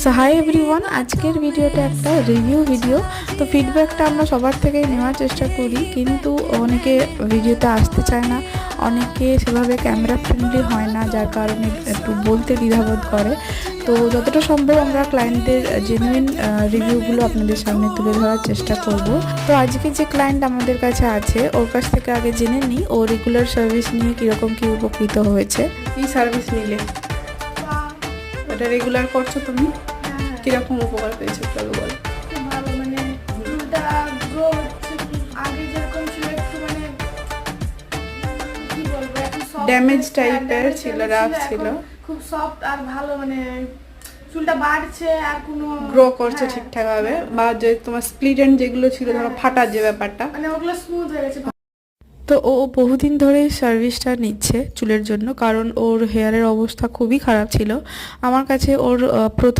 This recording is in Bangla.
সো হাই এভরিওয়ান, আজকের ভিডিওটা একটা রিভিউ ভিডিও। তো ফিডব্যাকটা আমরা সবার থেকেই নেওয়ার চেষ্টা করি, কিন্তু অনেকে ভিডিওতে আসতে চায় না, অনেকে সেভাবে ক্যামেরা ফ্রেন্ডলি হয় না, যার কারণে একটু বলতে দ্বিধাবোধ করে। তো যতটা সম্ভব আমরা ক্লায়েন্টদের জেনুইন রিভিউগুলো আপনাদের সামনে তুলে ধরার চেষ্টা করব। তো আজকে যে ক্লায়েন্ট আমাদের কাছে আছে, ওর কাছ থেকে আগে জেনে নিই ও রেগুলার সার্ভিস নিয়ে কীরকম কী উপকৃত হয়েছে। কি সার্ভিস নিলে? এটা রেগুলার করছো তুমি? কিরকম উপকার পেয়েছো চলো বলো। খুব ভালো, মানে চুলটা গ্রো হচ্ছে। আগে যেরকম ছিল একটু মানে কি বলবো, এখন soft ড্যামেজ হয়েছে, টাইপের damage ছিল, type রাফ এখন ছিল, খুব সফট আর ভালো, মানে চুলটা বাড়ছে আর কোনো গ্রো করছে হ্যাঁ, ঠিকঠাক ভাবে। হ্যাঁ, বা যে তোমার স্প্লিট এন্ড যেগুলো ছিল, ধরো হ্যাঁ, ফাটার যে ব্যাপারটা, মানে ওগুলো স্মুথ হয়ে গেছে। তো ও বহুদিন ধরে সার্ভিসটা নিচ্ছে চুলের জন্য, কারণ ওর হেয়ারের অবস্থা খুবই খারাপ ছিল। আমার কাছে ওর প্রথম